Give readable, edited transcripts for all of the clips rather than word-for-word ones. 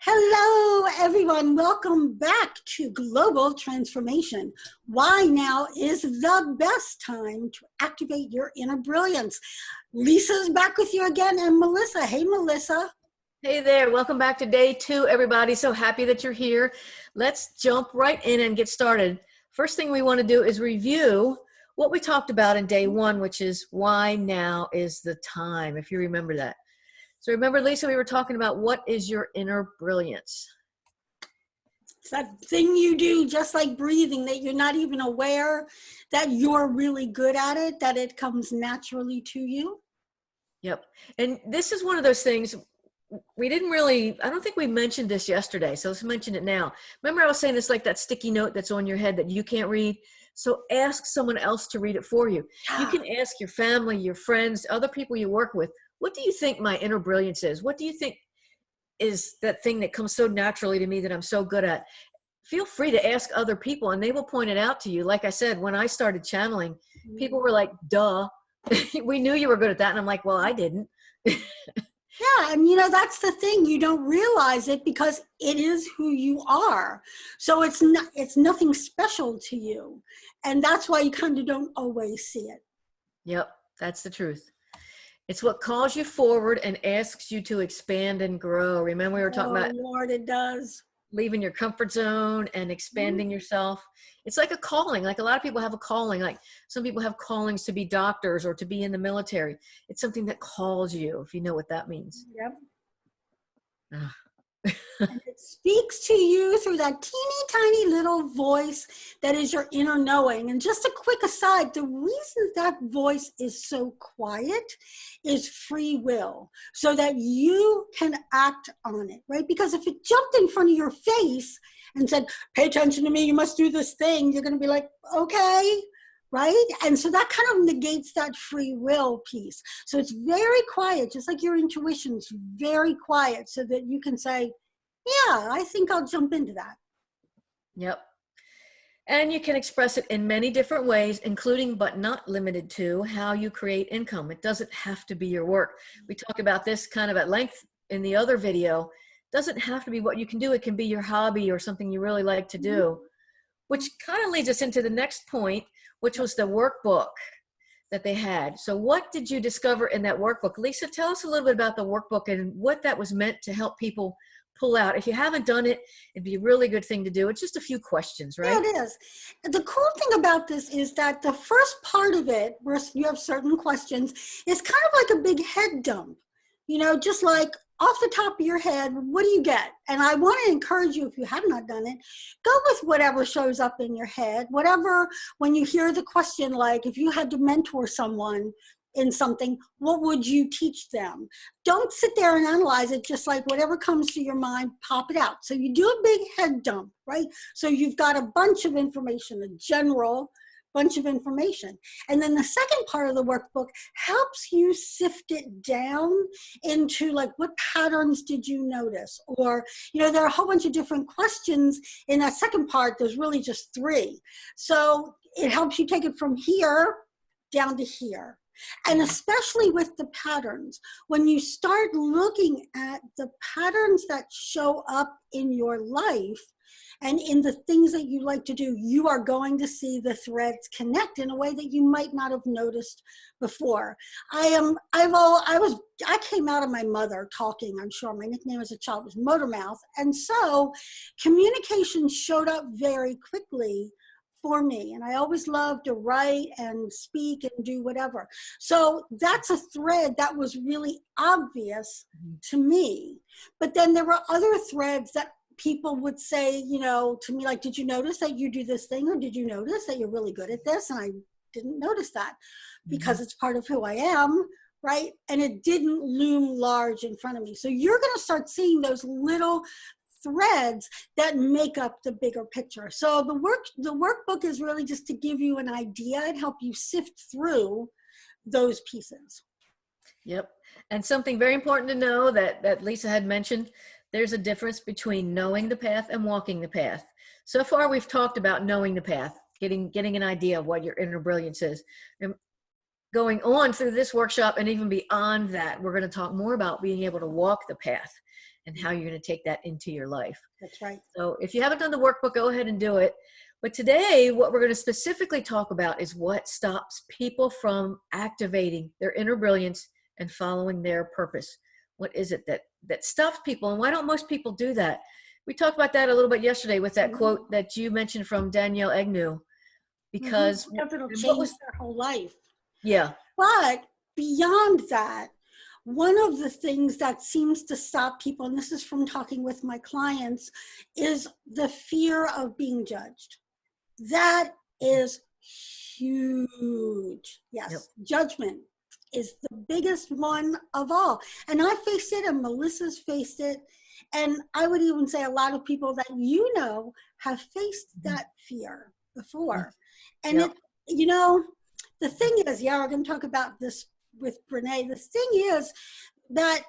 Hello, everyone. Welcome back to Global Transformation. Why now is the best time to activate your inner brilliance. Lisa's back with you again, and Melissa. Hey, Melissa. Hey there. Welcome back to day 2, everybody. So happy that you're here. Let's jump right in and get started. First thing we want to do is review what we talked about in day 1, which is why now is the time, if you remember that. So remember, Lisa, we were talking about what is your inner brilliance? It's that thing you do just like breathing that you're not even aware that you're really good at it, that it comes naturally to you. Yep. And this is one of those things we didn't really, I don't think we mentioned this yesterday, so let's mention it now. Remember I was saying it's like that sticky note that's on your head that you can't read? So ask someone else to read it for you. You can ask your family, your friends, other people you work with, what do you think my inner brilliance is? What do you think is that thing that comes so naturally to me that I'm so good at? Feel free to ask other people and they will point it out to you. Like I said, when I started channeling, people were like, duh, we knew you were good at that. And I'm like, well, I didn't. Yeah, and you know, that's the thing. You don't realize it because it is who you are. So it's nothing special to you. And that's why you kind of don't always see it. Yep, that's the truth. It's what calls you forward and asks you to expand and grow. Remember we were talking about Lord, it does. Leaving your comfort zone and expanding yourself. It's like a calling. Like a lot of people have a calling. Like some people have callings to be doctors or to be in the military. It's something that calls you, if you know what that means. Yep. And it speaks to you through that teeny tiny little voice that is your inner knowing. And just a quick aside, the reason that voice is so quiet is free will, so that you can act on it, right? Because if it jumped in front of your face and said, pay attention to me, you must do this thing, you're going to be like, okay, right? And so that kind of negates that free will piece. So it's very quiet, just like your intuition is very quiet, so that you can say, yeah, I think I'll jump into that. Yep. And you can express it in many different ways, including but not limited to how you create income. It doesn't have to be your work. We talk about this kind of at length in the other video. It doesn't have to be what you can do. It can be your hobby or something you really like to do, which kind of leads us into the next point, which was the workbook that they had. So what did you discover in that workbook? Lisa, tell us a little bit about the workbook and what that was meant to help people pull out. If you haven't done it, it'd be a really good thing to do. It's just a few questions, right? Yeah, it is. The cool thing about this is that the first part of it, where you have certain questions, is kind of like a big head dump. You know, just like off the top of your head, what do you get? And I want to encourage you, if you have not done it, go with whatever shows up in your head. Whatever, when you hear the question, like if you had to mentor someone in something, what would you teach them? Don't sit there and analyze it, just like whatever comes to your mind, pop it out. So you do a big head dump, right? So you've got a bunch of information, a general bunch of information. And then the second part of the workbook helps you sift it down into like, what patterns did you notice? Or, you know, there are a whole bunch of different questions in that second part. There's really just 3. So it helps you take it from here down to here. And especially with the patterns, when you start looking at the patterns that show up in your life and in the things that you like to do, you are going to see the threads connect in a way that you might not have noticed before. I came out of my mother talking, I'm sure. My nickname as a child was Motor Mouth. And so communication showed up very quickly for me. And I always loved to write and speak and do whatever. So that's a thread that was really obvious to me. But then there were other threads that people would say, you know, to me, like, did you notice that you do this thing? Or did you notice that you're really good at this? And I didn't notice that because it's part of who I am, right? And it didn't loom large in front of me. So you're going to start seeing those little threads that make up the bigger picture. So the workbook is really just to give you an idea and help you sift through those pieces. Yep. And something very important to know that Lisa had mentioned, there's a difference between knowing the path and walking the path. So far, we've talked about knowing the path, getting an idea of what your inner brilliance is. And going on through this workshop and even beyond that, we're going to talk more about being able to walk the path and how you're going to take that into your life. That's right. So if you haven't done the workbook, go ahead and do it. But today, what we're going to specifically talk about is what stops people from activating their inner brilliance and following their purpose. What is it that stops people? And why don't most people do that? We talked about that a little bit yesterday with that quote that you mentioned from Danielle Agnew. Because it'll change their whole life. Yeah. But beyond that, one of the things that seems to stop people, and this is from talking with my clients, is the fear of being judged. That is huge. Yes, Yep. Judgment is the biggest one of all. And I faced it, and Melissa's faced it. And I would even say a lot of people that you know have faced that fear before. And Yep. the thing is, we're going to talk about this with Brene. The thing is that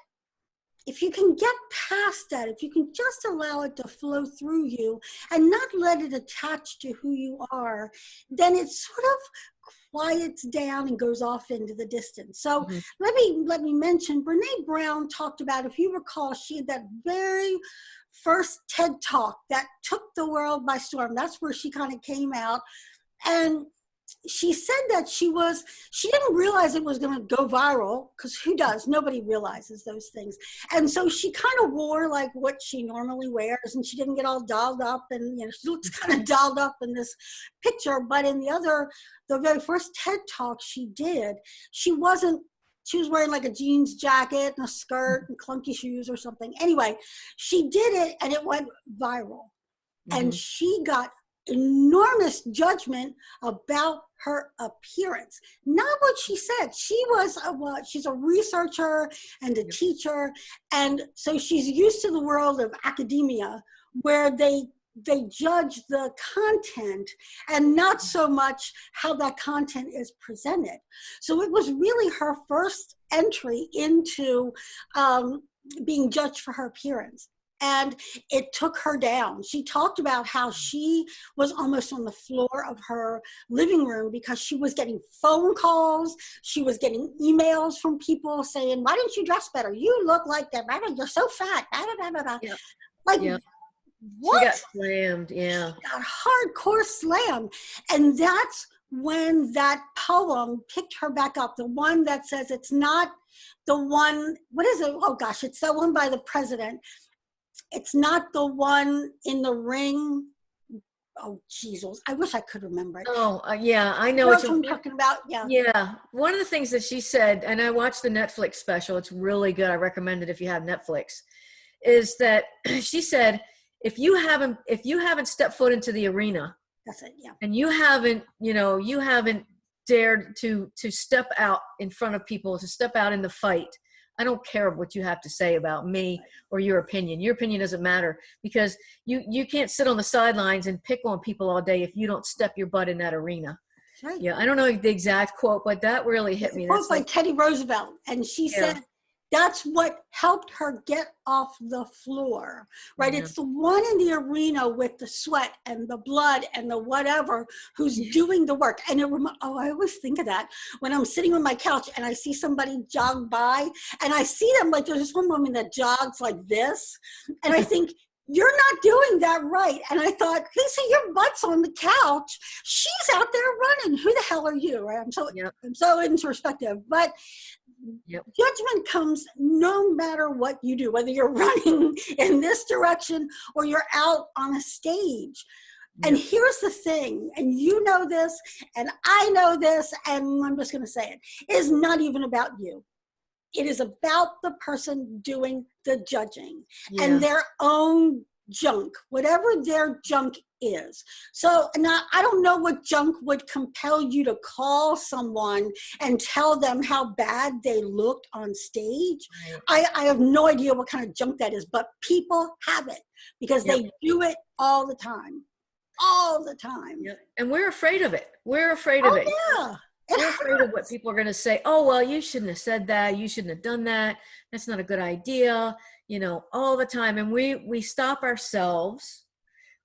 if you can get past that, if you can just allow it to flow through you and not let it attach to who you are, then it sort of quiets down and goes off into the distance. So let me mention, Brene Brown talked about, if you recall, she had that very first TED Talk that took the world by storm. That's where she kind of came out. And she said that she didn't realize it was going to go viral, because who does? Nobody realizes those things. And so she kind of wore like what she normally wears, and she didn't get all dolled up, and she looks kind of dolled up in this picture. But in the very first TED Talk she did, she was wearing like a jeans jacket and a skirt and clunky shoes or something. Anyway, she did it and it went viral. And she got enormous judgment about her appearance. Not what she said. She's a researcher and a teacher, and so she's used to the world of academia, where they judge the content and not so much how that content is presented. So it was really her first entry into being judged for her appearance. And it took her down. She talked about how she was almost on the floor of her living room because she was getting phone calls. She was getting emails from people saying, "Why didn't you dress better? You look like that. You're so fat." Yep. Like, yep. what? She got slammed, yeah. She got hardcore slammed. And that's when that poem picked her back up. The one that says, it's not the one, what is it? Oh gosh, it's that one by the president. It's not the one in the ring. Oh, Jesus. I wish I could remember it. Oh, yeah, I know what I'm talking about. Yeah. Yeah. One of the things that she said, and I watched the Netflix special, it's really good. I recommend it if you have Netflix, is that she said, if you haven't stepped foot into the arena, that's it, yeah, and you haven't dared to step out in front of people, to step out in the fight, I don't care what you have to say about me or your opinion. Your opinion doesn't matter, because you can't sit on the sidelines and pick on people all day if you don't step your butt in that arena. Right. Yeah, I don't know the exact quote, but that really hit me. That's by Teddy Roosevelt, and she said that's what helped her get off the floor, right? Yeah. It's the one in the arena with the sweat and the blood and the whatever who's doing the work. And I always think of that when I'm sitting on my couch and I see somebody jog by, and I see them, like there's this one woman that jogs like this, and I think, you're not doing that right. And I thought, Lisa, your butt's on the couch. She's out there running. Who the hell are you? Right? I'm so introspective. But judgment comes no matter what you do, whether you're running in this direction or you're out on a stage. And here's the thing, and you know this, and I know this, and I'm just going to say it is not even about you. It is about the person doing the judging and their own junk, whatever their junk is. So now I don't know what junk would compel you to call someone and tell them how bad they looked on stage. Right. I have no idea what kind of junk that is, but people have it because they do it all the time. All the time. Yep. And we're afraid of it. We're afraid of it. Yeah. We're afraid of what people are going to say. Oh, well, you shouldn't have said that. You shouldn't have done that. That's not a good idea, all the time. And we stop ourselves.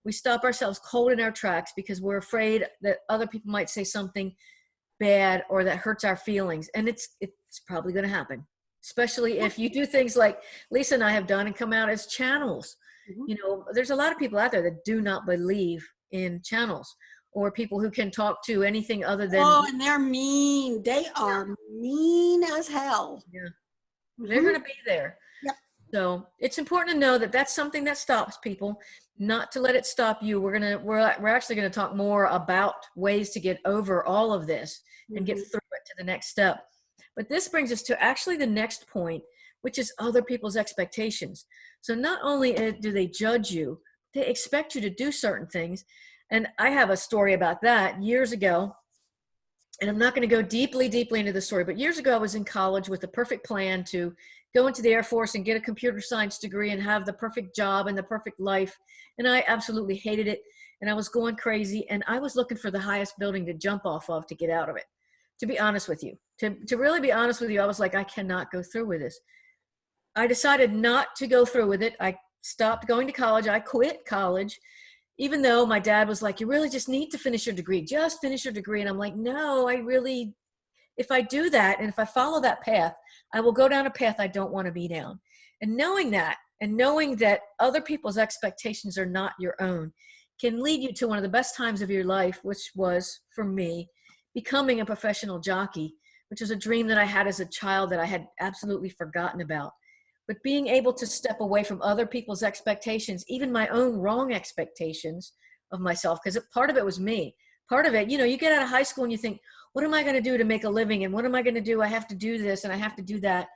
We stop ourselves cold in our tracks because we're afraid that other people might say something bad or that hurts our feelings. And it's probably going to happen, especially if you do things like Lisa and I have done and come out as channels. You know, there's a lot of people out there that do not believe in channels or people who can talk to anything other than. Oh, and they're mean. They are mean as hell. Yeah. They're going to be there. Yep. So it's important to know that that's something that stops people, not to let it stop you. We're actually going to talk more about ways to get over all of this and get through it to the next step. But this brings us to actually the next point, which is other people's expectations. So not only do they judge you, they expect you to do certain things. And I have a story about that years ago. And I'm not going to go deeply into the story, but years ago, I was in college with a perfect plan to go into the Air Force and get a computer science degree and have the perfect job and the perfect life. And I absolutely hated it. And I was going crazy. And I was looking for the highest building to jump off of to get out of it. To be honest with you, to really be honest with you, I was like, I cannot go through with this. I decided not to go through with it. I stopped going to college. I quit college. Even though my dad was like, you really just need to finish your degree, just finish your degree. And I'm like, no, if I do that, and if I follow that path, I will go down a path I don't want to be down. And knowing that, and knowing that other people's expectations are not your own, can lead you to one of the best times of your life, which was, for me, becoming a professional jockey, which was a dream that I had as a child that I had absolutely forgotten about. But being able to step away from other people's expectations, even my own wrong expectations of myself, because part of it was me. Part of it, you get out of high school and you think, what am I going to do to make a living? And what am I going to do? I have to do this and I have to do that.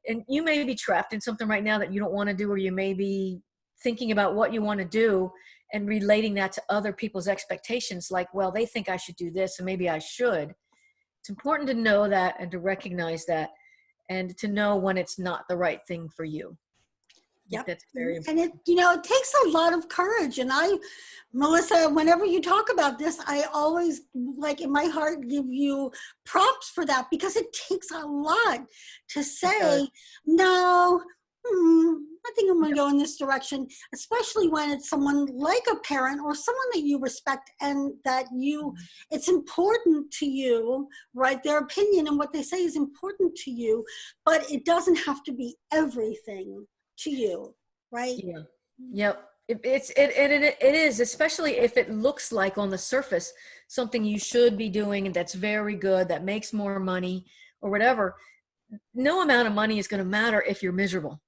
And you may be trapped in something right now that you don't want to do, or you may be thinking about what you want to do and relating that to other people's expectations. Like, well, they think I should do this, and maybe I should. It's important to know that and to recognize that, and to know when it's not the right thing for you. Yep. That's very important. And it takes a lot of courage. And Melissa, whenever you talk about this, I always, like, in my heart, give you props for that, because it takes a lot to say, no, I think I'm going to go in this direction, especially when it's someone like a parent or someone that you respect and that it's important to you, right? Their opinion and what they say is important to you, but it doesn't have to be everything to you, right? Yeah. Yep. It is, especially if it looks like on the surface something you should be doing and that's very good, that makes more money or whatever. No amount of money is going to matter if you're miserable,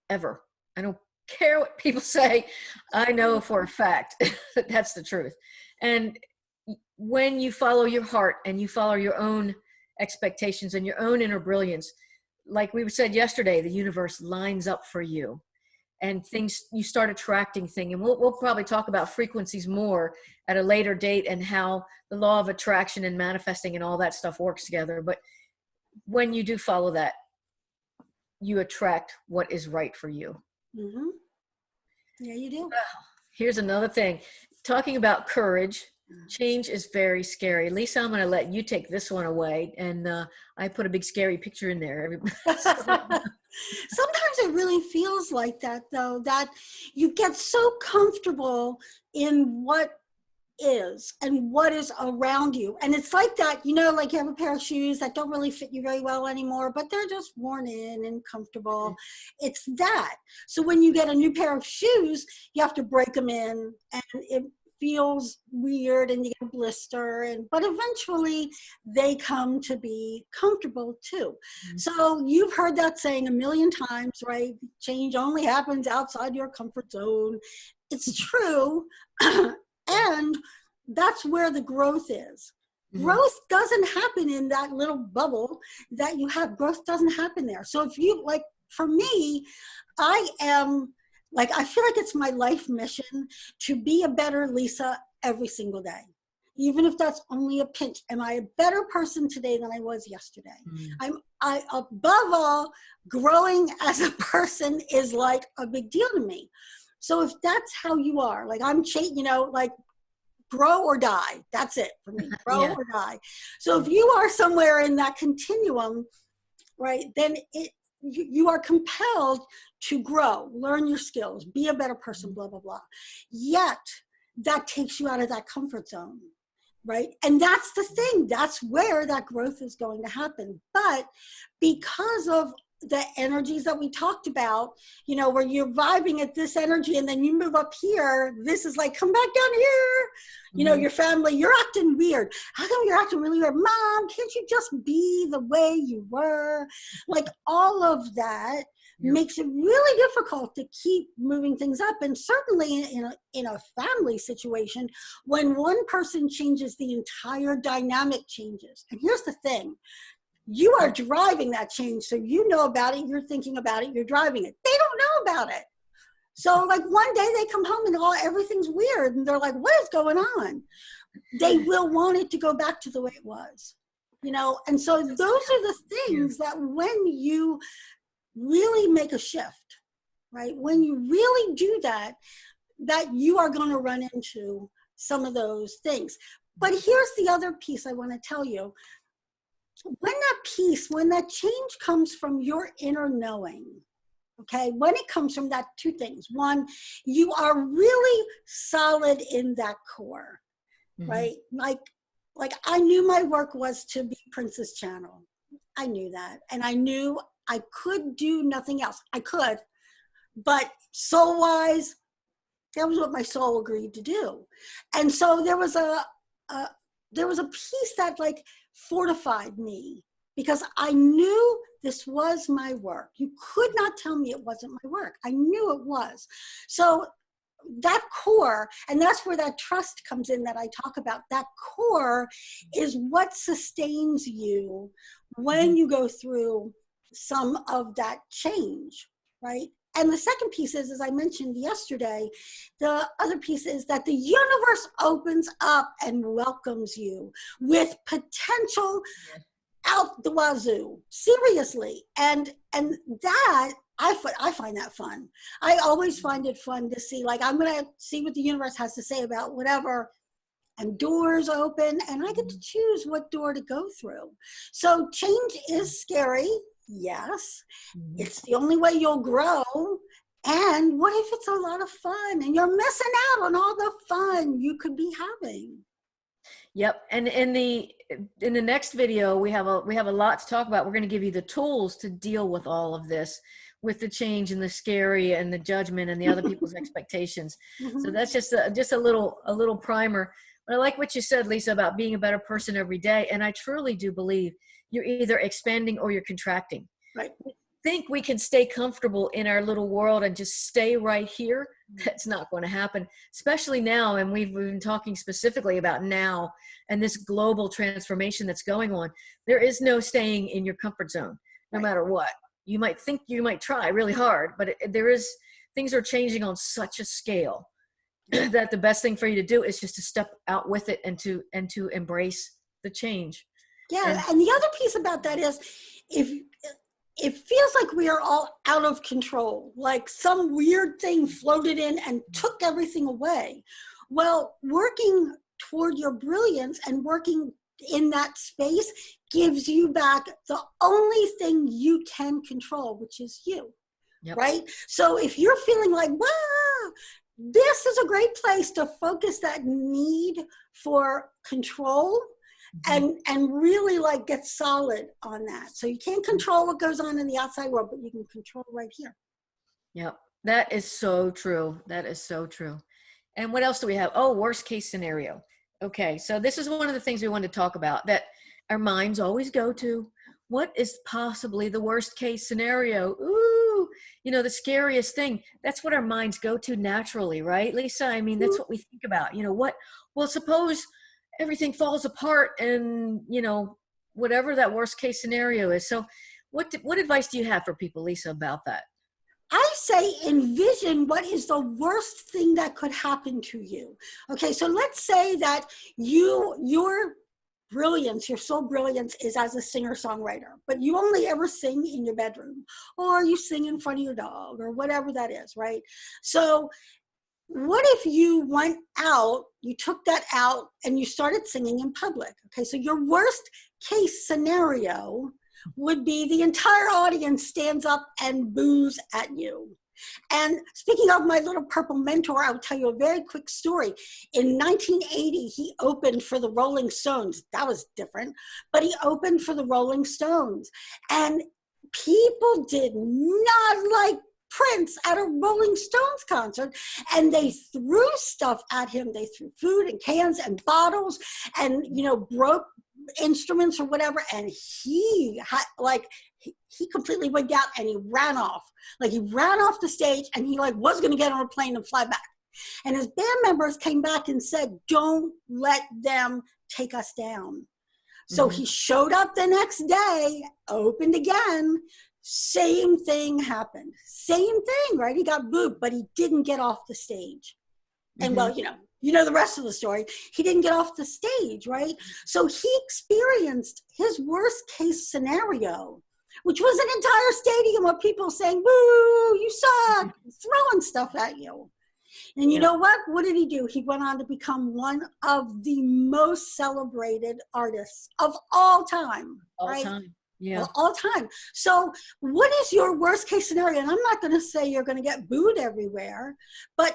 ever. I don't care what people say. I know for a fact that that's the truth. And when you follow your heart and you follow your own expectations and your own inner brilliance, like we said yesterday, the universe lines up for you, and you start attracting things. And we'll probably talk about frequencies more at a later date and how the law of attraction and manifesting and all that stuff works together. But when you do follow that, you attract what is right for you. Mm-hmm. Yeah, you do. Here's another thing. Talking about courage, change is very scary. Lisa, I'm going to let you take this one away. And I put a big scary picture in there. Sometimes it really feels like that, though, that you get so comfortable in what is and what is around you. And it's like that, like you have a pair of shoes that don't really fit you very well anymore, but they're just worn in and comfortable. It's that. So when you get a new pair of shoes, you have to break them in, and it feels weird and you get a blister, but eventually they come to be comfortable too. Mm-hmm. So you've heard that saying a million times, right? Change only happens outside your comfort zone. It's true. And that's where the growth is. Mm-hmm. Growth doesn't happen in that little bubble that you have. Growth doesn't happen there. So if you, like, for me, I feel like it's my life mission to be a better Lisa every single day. Even if that's only a pinch. Am I a better person today than I was yesterday? Mm. Above all, growing as a person is like a big deal to me. So if that's how you are, like like grow or die, that's it for me, grow or die. So if you are somewhere in that continuum, right, then you are compelled to grow, learn your skills, be a better person, blah, blah, blah. Yet that takes you out of that comfort zone. right? And that's the thing. That's where that growth is going to happen. But because of the energies that we talked about, you know, where you're vibing at this energy and then you move up here, this is like, come back down here. You know, your family, you're acting weird. How come you're acting really weird? Mom, can't you just be the way you were? Like all of that makes it really difficult to keep moving things up. And certainly in a family situation, when one person changes, the entire dynamic changes. And here's the thing. You are driving that change. So you know about it, you're thinking about it, you're driving it. They don't know about it. So like one day they come home and everything's weird and they're like, what is going on? They will want it to go back to the way it was, you know? And so those are the things that when you really make a shift, right? When you really do that, that you are going to run into some of those things. But here's the other piece I want to tell you. When that change comes from your inner knowing, okay, when it comes from that, two things. One, you are really solid in that core, right? Like I knew my work was to be Princess Channel. I knew that. And I knew I could do nothing else. I could, but soul-wise, that was what my soul agreed to do. And so there was a piece that like fortified me because I knew this was my work. You could not tell me it wasn't my work. I knew it was. So that core, and that's where that trust comes in that I talk about. That core is what sustains you when you go through some of that change, right? And the second piece is, as I mentioned yesterday, the other piece is that the universe opens up and welcomes you with potential out the wazoo, seriously. And that, I find that fun. I always find it fun to see, like, I'm going to see what the universe has to say about whatever, and doors open, and I get to choose what door to go through. So change is scary. Yes, it's the only way you'll grow. And what if it's a lot of fun and you're missing out on all the fun you could be having? Yep. And in the next video, we have a lot to talk about. We're going to give you the tools to deal with all of this, with the change and the scary and the judgment and the other people's expectations. So that's just a little primer. But I like what you said, Lisa, about being a better person every day. And I truly do believe you're either expanding or you're contracting. Right. We think we can stay comfortable in our little world and just stay right here. That's not going to happen, especially now. And we've been talking specifically about now and this global transformation that's going on. There is no staying in your comfort zone, no matter what. You might think you might try really hard, but things are changing on such a scale that the best thing for you to do is just to step out with it and to embrace the change. Yeah, and the other piece about that is, if it feels like we are all out of control, like some weird thing floated in and took everything away. Well, working toward your brilliance and working in that space gives you back the only thing you can control, which is you, right? So if you're feeling like, wow, this is a great place to focus that need for control and really like get solid on that. So you can't control what goes on in the outside world, but you can control right here. Yep. That is so true. That is so true. And what else do we have? Oh, worst case scenario. Okay. So this is one of the things we want to talk about that our minds always go to. What is possibly the worst case scenario? Ooh, you know, the scariest thing. That's what our minds go to naturally, right, Lisa? I mean, that's what we think about. You know, well, suppose everything falls apart and, you know, whatever that worst case scenario is. So what advice do you have for people, Lisa, about that? I say envision what is the worst thing that could happen to you. Okay, so let's say that your brilliance, your soul brilliance is as a singer-songwriter, but you only ever sing in your bedroom, or you sing in front of your dog, or whatever that is, right? So what if you went out, you took that out, and you started singing in public? Okay, so your worst case scenario would be the entire audience stands up and boos at you. And speaking of my little purple mentor, I'll tell you a very quick story. In 1980, he opened for the Rolling Stones. That was different, but he opened for the Rolling Stones. And people did not like Prince at a Rolling Stones concert, and they threw stuff at him. They threw food and cans and bottles and, you know, broke instruments or whatever, and he completely wigged out and he ran off. Like, he ran off the stage, and he like was going to get on a plane and fly back. And his band members came back and said, don't let them take us down. So he showed up the next day, opened again, same thing happened. Same thing, right? He got booed, but he didn't get off the stage. And well, you know the rest of the story. He didn't get off the stage, right? So he experienced his worst case scenario, which was an entire stadium of people saying, boo, you suck, throwing stuff at you. And you know what? What did he do? He went on to become one of the most celebrated artists of all time. All time. Yeah. Well, all time. So what is your worst case scenario? And I'm not going to say you're going to get booed everywhere, but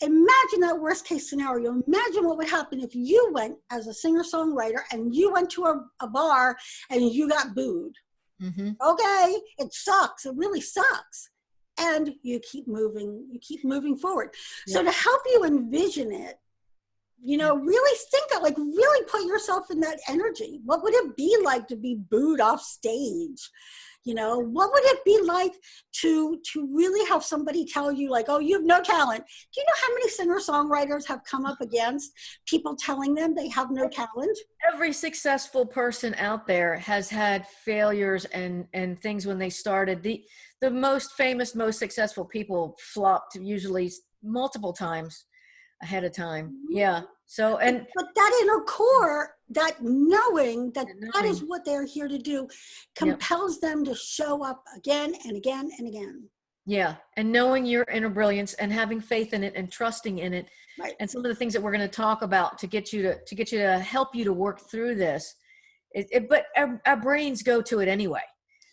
imagine that worst case scenario. Imagine what would happen if you went as a singer-songwriter and you went to a bar and you got booed. Okay, it sucks. It really sucks. And you keep moving forward. So to help you envision it, you know, really think of, like, really put yourself in that energy. What would it be like to be booed off stage? You know, what would it be like to really have somebody tell you, like, oh, you have no talent? Do you know how many singer-songwriters have come up against people telling them they have no talent? Every successful person out there has had failures and things when they started. The most famous, most successful people flopped usually multiple times ahead of time. Yeah. So, but that inner core, that knowing that is what they're here to do, compels them to show up again and again and again. Yeah. And knowing your inner brilliance and having faith in it and trusting in it. Right. And some of the things that we're going to talk about to get you to help you to work through this. But our brains go to it anyway.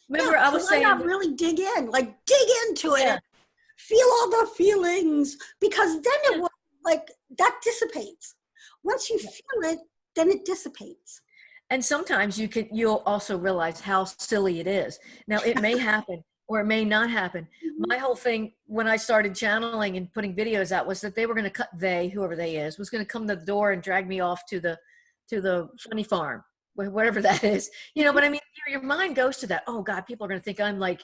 Remember, I was saying, not really dig into it, feel all the feelings, because then it will, like, that dissipates. Once you feel it, then it dissipates. And sometimes you'll also realize how silly it is. Now, it may happen or it may not happen. My whole thing when I started channeling and putting videos out was that they were going to whoever they is, was going to come to the door and drag me off to the funny farm, whatever that is, you know. But I mean, your mind goes to that. Oh God, people are going to think I'm like,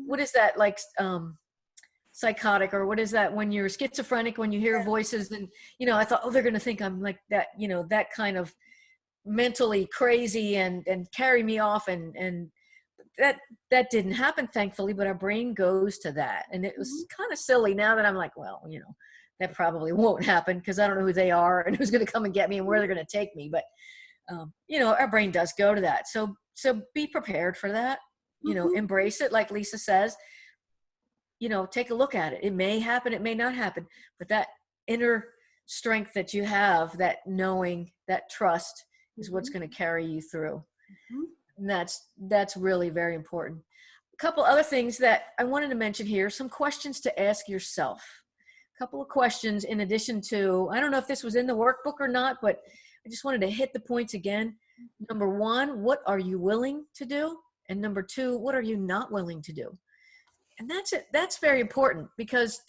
what is that, like, psychotic, or what is that when you're schizophrenic, when you hear voices? And, you know, I thought, oh, they're going to think I'm like that, you know, that kind of mentally crazy and carry me off. And that didn't happen, thankfully, but our brain goes to that. And it was kind of silly now that I'm like, well, you know, that probably won't happen because I don't know who they are and who's going to come and get me and where they're going to take me. But, you know, our brain does go to that. So be prepared for that, you know, embrace it. Like Lisa says, you know, take a look at it. It may happen, it may not happen, but that inner strength that you have, that knowing, that trust is what's going to carry you through. And that's really very important. A couple other things that I wanted to mention here, some questions to ask yourself. A couple of questions in addition to, I don't know if this was in the workbook or not, but I just wanted to hit the points again. Number one, what are you willing to do? And number two, what are you not willing to do? And that's it. That's very important, because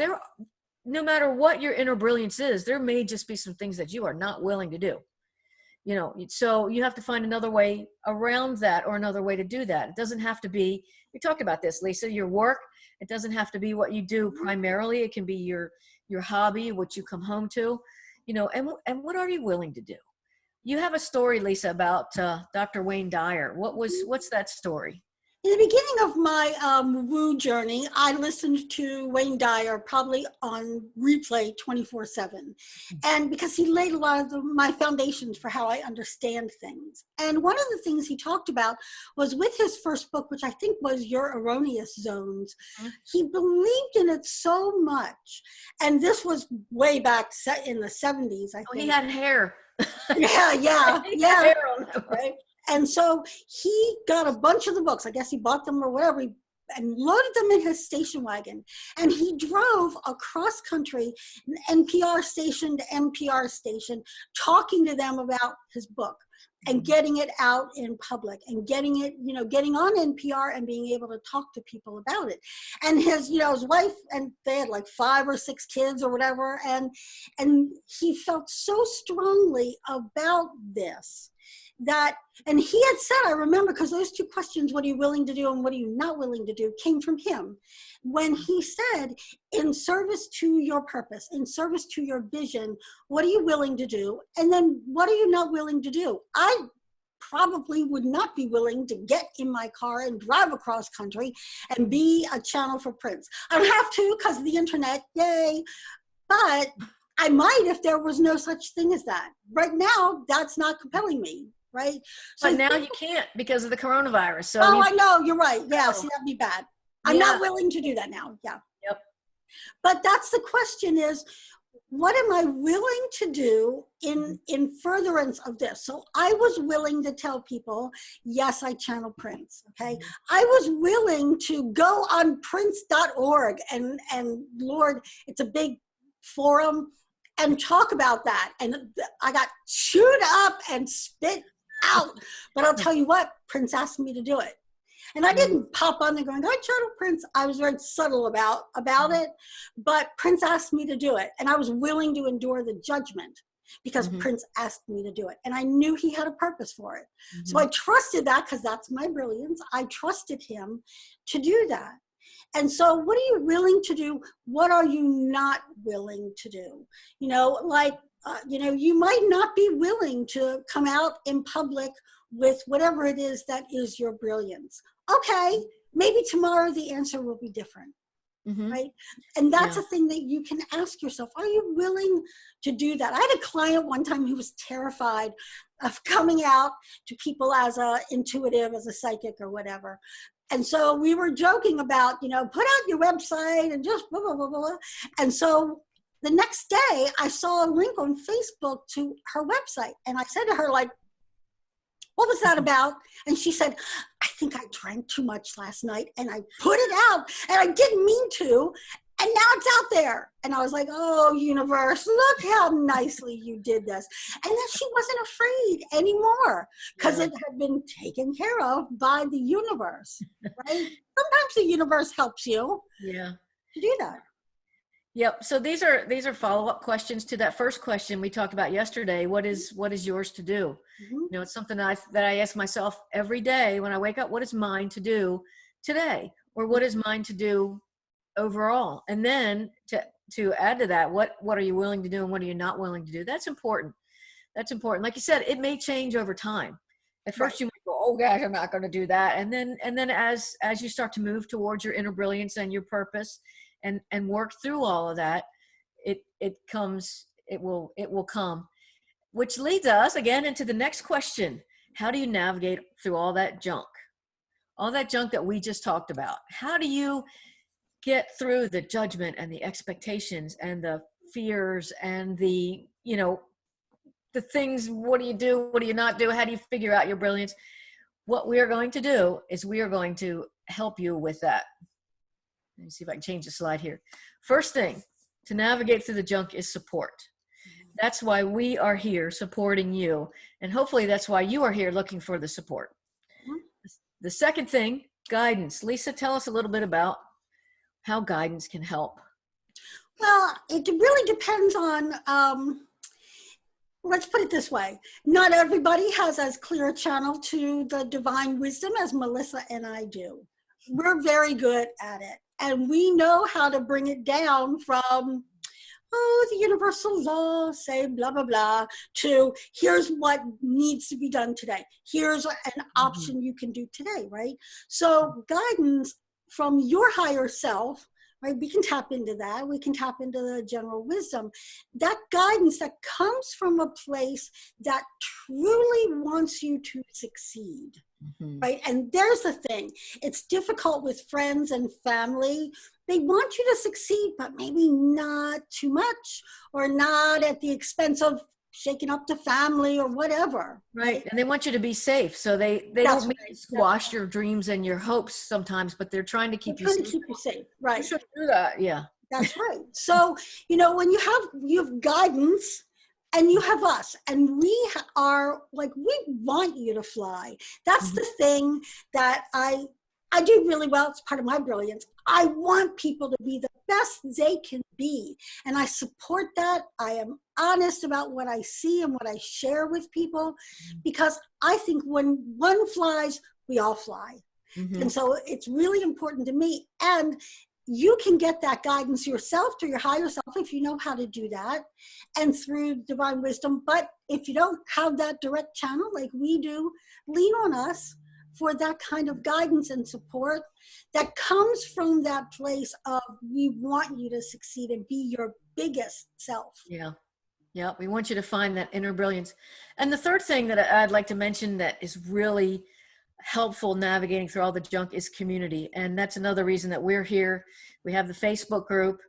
no matter what your inner brilliance is, there may just be some things that you are not willing to do. You know, so you have to find another way around that, or another way to do that. It doesn't have to be, we talked about this, Lisa, your work. It doesn't have to be what you do primarily. It can be your hobby, what you come home to, you know, and what are you willing to do? You have a story, Lisa, about Dr. Wayne Dyer. What's that story? In the beginning of my woo journey, I listened to Wayne Dyer probably on replay 24/7. And because he laid a lot of my foundations for how I understand things. And one of the things he talked about was with his first book, which I think was Your Erroneous Zones. He believed in it so much. And this was way back in the 70s, I think. Oh, he had hair. Yeah. Hair on that, right? And so he got a bunch of the books. I guess he bought them or whatever. He and loaded them in his station wagon. And he drove across country, NPR station to NPR station, talking to them about his book and getting it out in public and getting it, getting on NPR and being able to talk to people about it. And his wife, and they had like 5 or 6 kids or whatever. And he felt so strongly about this that, and he had said, I remember, because those 2 questions, what are you willing to do and what are you not willing to do, came from him. When he said, in service to your purpose, in service to your vision, what are you willing to do? And then what are you not willing to do? I probably would not be willing to get in my car and drive across country and be a channel for Prince. I don't have to because of the internet, yay. But I might if there was no such thing as that. Right now, that's not compelling me. Right. So but now you can't because of the coronavirus. So I know, you're right. Yeah, see, that'd be bad. I'm not willing to do that now. Yeah. Yep. But that's the question is, what am I willing to do in furtherance of this? So I was willing to tell people, yes, I channel Prince. Okay. I was willing to go on prince.org and Lord, it's a big forum, and talk about that. And I got chewed up and spit out. But I'll tell you what, Prince asked me to do it. And I didn't pop on there going, I channel Prince. I was very subtle about it. But Prince asked me to do it. And I was willing to endure the judgment because Prince asked me to do it. And I knew he had a purpose for it. So I trusted that because that's my brilliance. I trusted him to do that. And so what are you willing to do? What are you not willing to do? You might not be willing to come out in public with whatever it is that is your brilliance. Okay, maybe tomorrow the answer will be different, right? And that's a thing that you can ask yourself, are you willing to do that? I had a client one time who was terrified of coming out to people as a intuitive, as a psychic or whatever. And so we were joking about, put out your website and just blah, blah, blah, blah. And so the next day I saw a link on Facebook to her website. And I said to her, like, what was that about? And she said, I think I drank too much last night and I put it out and I didn't mean to. And now it's out there. And I was like, oh, universe, look how nicely you did this. And then she wasn't afraid anymore because it had been taken care of by the universe, right? Sometimes the universe helps you to do that. Yep. So these are follow-up questions to that first question we talked about yesterday. What is yours to do? It's something that I ask myself every day when I wake up. What is mine to do today? Or what is mine to do overall? And then to add to that, what are you willing to do and what are you not willing to do? That's important. Like you said, it may change over time. At first you might go, oh gosh, I'm not going to do that. And then as you start to move towards your inner brilliance and your purpose and work through all of that, it will come, which leads us again into the next question. How do you navigate through all that junk that we just talked about? How do you get through the judgment and the expectations and the fears and the things? What do you do? What do you not do? How do you figure out your brilliance? What we are going to do is we are going to help you with that. Let me see if I can change the slide here. First thing to navigate through the junk is support. That's why we are here supporting you. And hopefully that's why you are here looking for the support. The second thing, guidance. Lisa, tell us a little bit about how guidance can help. Well, it really depends on, let's put it this way. Not everybody has as clear a channel to the divine wisdom as Melissa and I do. We're very good at it. And we know how to bring it down from, the universal law, say blah, blah, blah, to here's what needs to be done today. Here's an option you can do today, right? So guidance from your higher self, right? We can tap into that. We can tap into the general wisdom. That guidance that comes from a place that truly wants you to succeed, right? And there's the thing. It's difficult with friends and family. They want you to succeed, but maybe not too much or not at the expense of shaking up the family or whatever. Right. And they want you to be safe. So they don't mean to squash your dreams and your hopes sometimes, but they're trying to keep you safe. Keep you safe. You Right. shouldn't do that. Yeah. That's right. So, you know, when you have guidance and you have us, and we are like, we want you to fly. That's the thing that I do really well. It's part of my brilliance. I want people to be the best they can be. And I support that. I am honest about what I see and what I share with people, because I think when one flies, we all fly. And so it's really important to me. And you can get that guidance yourself through your higher self if you know how to do that, and through divine wisdom. But if you don't have that direct channel like we do, lean on us for that kind of guidance and support that comes from that place of, we want you to succeed and be your biggest self. Yeah. Yeah. We want you to find that inner brilliance. And the third thing that I'd like to mention that is really helpful navigating through all the junk is community. And that's another reason that we're here. We have the Facebook group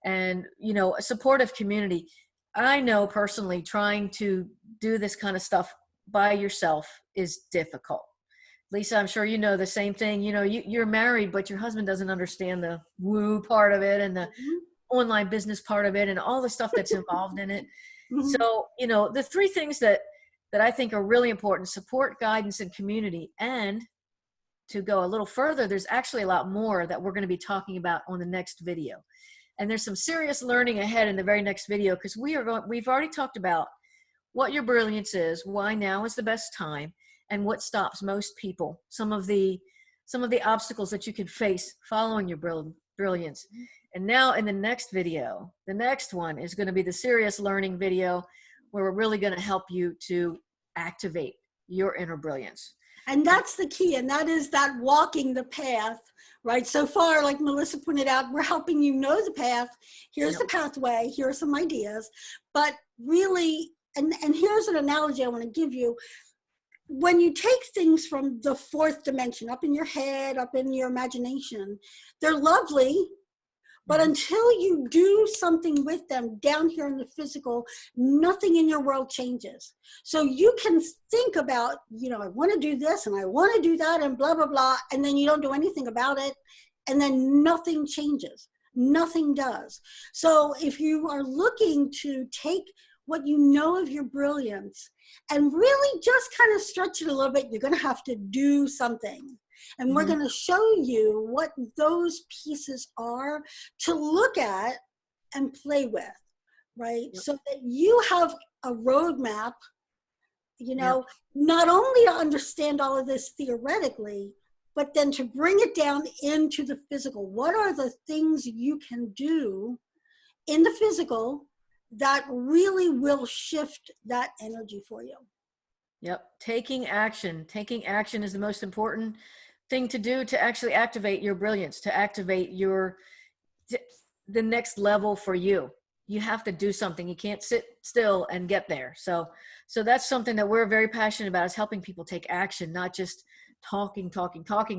and, you know, a supportive community. I know personally trying to do this kind of stuff by yourself is difficult. Lisa, I'm sure you know the same thing. You know, you're married, but your husband doesn't understand the woo part of it and the online business part of it and all the stuff that's involved in it. So, you know, the three things that I think are really important: support, guidance, and community. And to go a little further, there's actually a lot more that we're going to be talking about on the next video. And there's some serious learning ahead in the very next video, because we've already talked about what your brilliance is, why now is the best time, and what stops most people, some of the obstacles that you can face following your brilliance. And now in the next video, the next one is going to be the serious learning video, where we're really going to help you to activate your inner brilliance. And that's the key. And that is that walking the path, right? So far, like Melissa pointed out, we're helping you know the path. Here's the pathway. Here are some ideas. But really, and here's an analogy I want to give you. When you take things from the fourth dimension, up in your head, up in your imagination, they're lovely. But until you do something with them down here in the physical, nothing in your world changes. So you can think about, you know, I want to do this and I want to do that and blah, blah, blah. And then you don't do anything about it. And then nothing changes. Nothing does. So if you are looking to take what you know of your brilliance and really just kind of stretch it a little bit, you're going to have to do something. And we're going to show you what those pieces are to look at and play with, right? So that you have a roadmap, you know, not only to understand all of this theoretically, but then to bring it down into the physical. What are the things you can do in the physical that really will shift that energy for you? Yep. Taking action. Taking action is the most important thing to do to actually activate your brilliance, to activate the next level for you. You have to do something. You can't sit still and get there. So that's something that we're very passionate about, is helping people take action, not just talking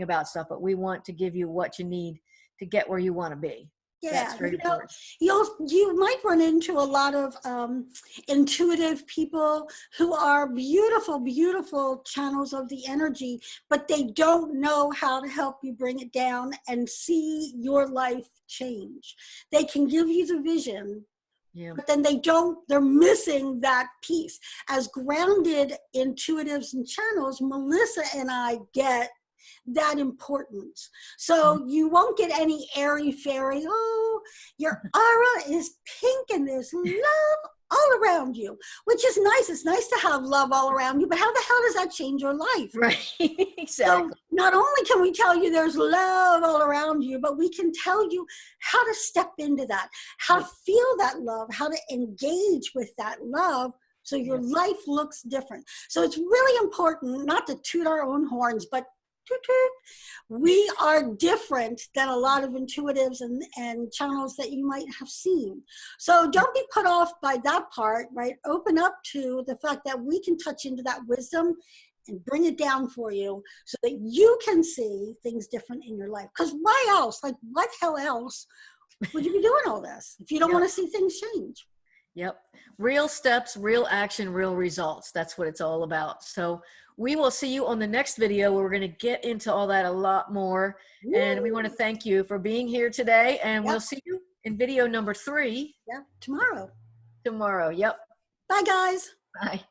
about stuff, but we want to give you what you need to get where you want to be. Yeah, that's very important. You might run into a lot of intuitive people who are beautiful, beautiful channels of the energy, but they don't know how to help you bring it down and see your life change. They can give you the vision, but then they're missing that piece. As grounded intuitives and channels, Melissa and I get that importance. So you won't get any airy fairy, oh, your aura is pink and there's love all around you, which is nice. It's nice to have love all around you, but how the hell does that change your life? Right, exactly. So not only can we tell you there's love all around you, but we can tell you how to step into that, how to feel that love, how to engage with that love, so your life looks different. So it's really important not to toot our own horns, but we are different than a lot of intuitives and channels that you might have seen. So don't be put off by that part, right? Open up to the fact that we can touch into that wisdom and bring it down for you so that you can see things different in your life. Because why else? Like, what hell else would you be doing all this if you don't want to see things change? Yep. Real steps, real action, real results. That's what it's all about. So we will see you on the next video where we're going to get into all that a lot more. And we want to Woo! thank you for being here today. And Yep. we'll see you in video number 3 Yep. Tomorrow. tomorrow. Yep. Bye, guys. Bye.